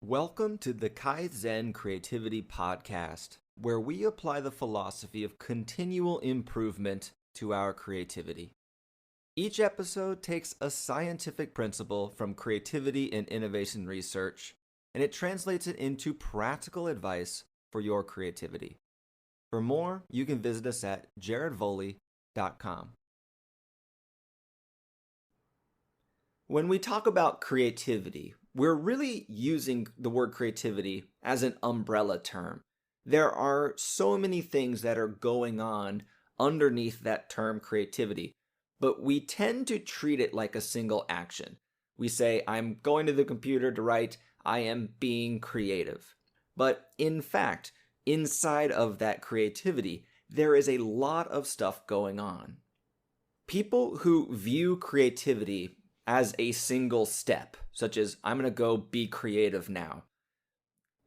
Welcome to the Kaizen Creativity Podcast, where we apply the philosophy of continual improvement to our creativity. Each episode takes a scientific principle from creativity and innovation research, and it translates it into practical advice for your creativity. For more, you can visit us at jaredvoley.com. When we talk about creativity, we're really using the word creativity as an umbrella term. There are so many things that are going on underneath that term creativity, but we tend to treat it like a single action. We say, I'm going to the computer to write, I am being creative. But in fact, inside of that creativity, there is a lot of stuff going on. People who view creativity as a single step, such as I'm going to go be creative now,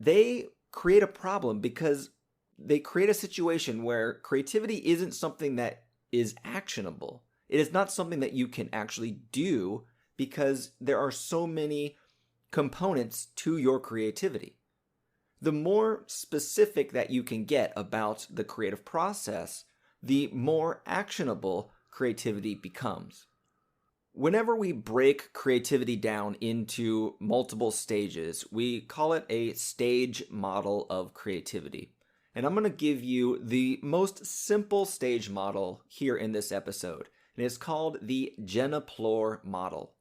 they create a problem because they create a situation where creativity isn't something that is actionable. It is not something that you can actually do because there are so many components to your creativity. The more specific that you can get about the creative process, the more actionable creativity becomes. Whenever we break creativity down into multiple stages, we call it a stage model of creativity. And I'm going to give you the most simple stage model here in this episode. And it's called the Geneplore model.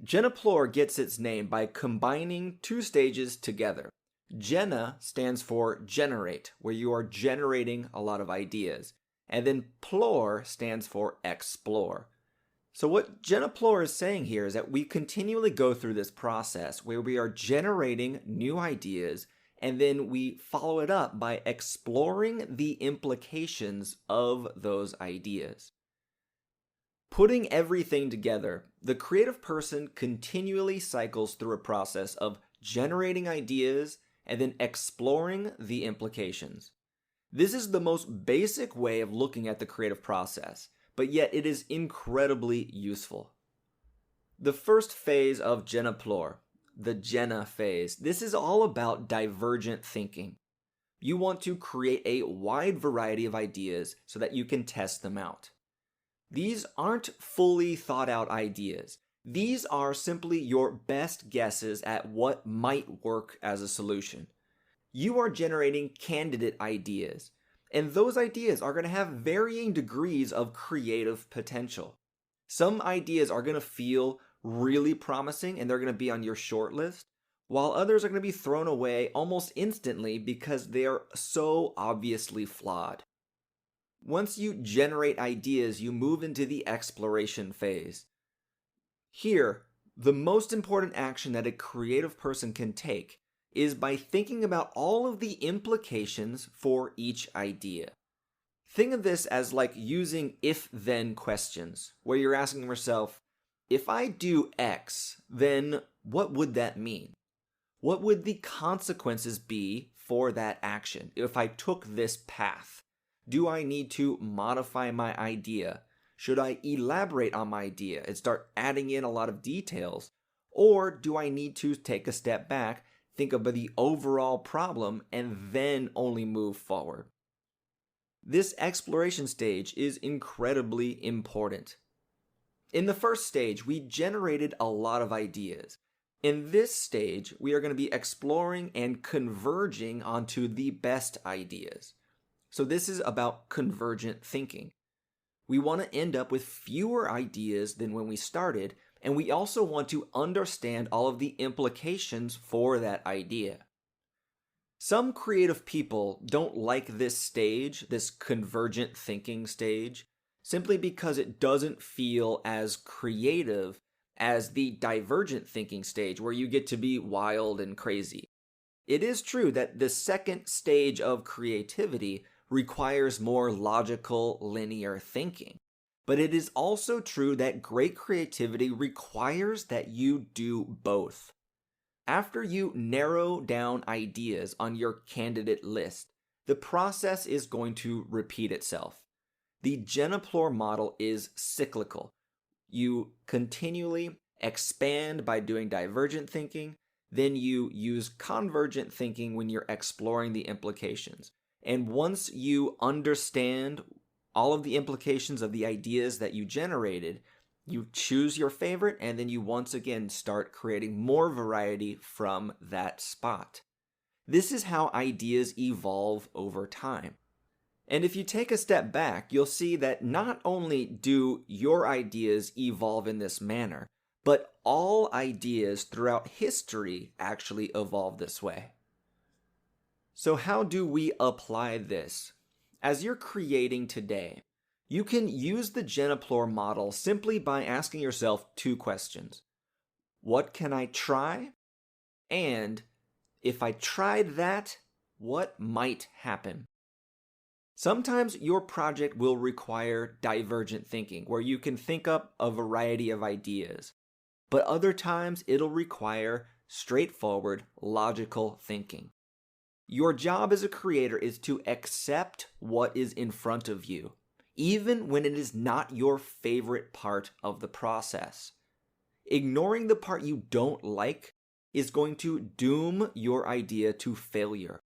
Geneplore gets its name by combining two stages together. Gena stands for generate, where you are generating a lot of ideas. And then plore stands for explore. So what Geneplore is saying here is that we continually go through this process where we are generating new ideas and then we follow it up by exploring the implications of those ideas. Putting everything together, the creative person continually cycles through a process of generating ideas and then exploring the implications. This is the most basic way of looking at the creative process, but yet it is incredibly useful. The first phase of Geneplore, the Gena phase, this is all about divergent thinking. You want to create a wide variety of ideas so that you can test them out. These aren't fully thought out ideas. These are simply your best guesses at what might work as a solution. You are generating candidate ideas. And those ideas are going to have varying degrees of creative potential. Some ideas are going to feel really promising and they're going to be on your short list, while others are going to be thrown away almost instantly because they are so obviously flawed. Once you generate ideas, you move into the exploration phase. Here, the most important action that a creative person can take is by thinking about all of the implications for each idea. Think of this as like using if-then questions, where you're asking yourself, if I do X, then what would that mean? What would the consequences be for that action if I took this path? Do I need to modify my idea? Should I elaborate on my idea and start adding in a lot of details? Or do I need to take a step back, think about the overall problem, and then only move forward? This exploration stage is incredibly important. In the first stage, we generated a lot of ideas. In this stage, we are going to be exploring and converging onto the best ideas. So this is about convergent thinking. We want to end up with fewer ideas than when we started, and we also want to understand all of the implications for that idea. Some creative people don't like this stage, this convergent thinking stage, simply because it doesn't feel as creative as the divergent thinking stage where you get to be wild and crazy. It is true that the second stage of creativity requires more logical, linear thinking. But it is also true that great creativity requires that you do both. After you narrow down ideas on your candidate list, the process is going to repeat itself. The Geneplore model is cyclical. You continually expand by doing divergent thinking, Then you use convergent thinking when you're exploring the implications. And once you understand all of the implications of the ideas that you generated, you choose your favorite, and then you once again start creating more variety from that spot. This is how ideas evolve over time. And if you take a step back, you'll see that not only do your ideas evolve in this manner, but all ideas throughout history actually evolve this way. So how do we apply this? As you're creating today, you can use the Geneplore model simply by asking yourself two questions. What can I try? And if I tried that, what might happen? Sometimes your project will require divergent thinking, where you can think up a variety of ideas. But other times it'll require straightforward, logical thinking. Your job as a creator is to accept what is in front of you, even when it is not your favorite part of the process. Ignoring the part you don't like is going to doom your idea to failure.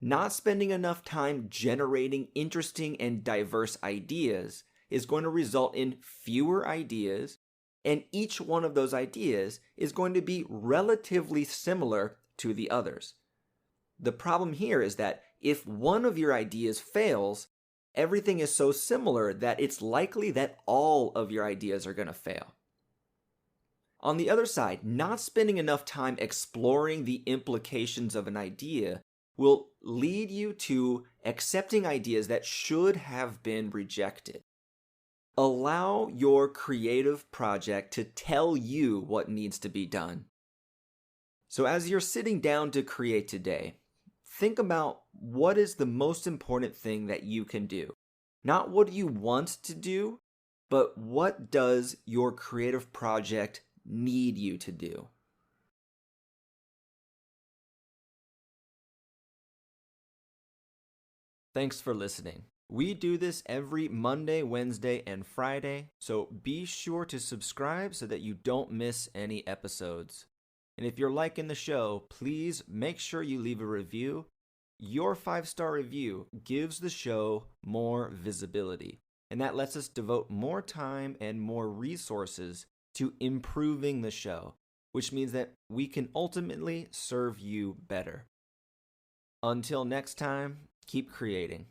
Not spending enough time generating interesting and diverse ideas is going to result in fewer ideas, and each one of those ideas is going to be relatively similar to the others. The problem here is that if one of your ideas fails, everything is so similar that it's likely that all of your ideas are going to fail. On the other side, not spending enough time exploring the implications of an idea will lead you to accepting ideas that should have been rejected. Allow your creative project to tell you what needs to be done. So as you're sitting down to create today, think about what is the most important thing that you can do. Not what you want to do, but what does your creative project need you to do? Thanks for listening. We do this every Monday, Wednesday, and Friday, so be sure to subscribe so that you don't miss any episodes. And if you're liking the show, please make sure you leave a review. Your 5-star review gives the show more visibility, and that lets us devote more time and more resources to improving the show, which means that we can ultimately serve you better. Until next time, keep creating.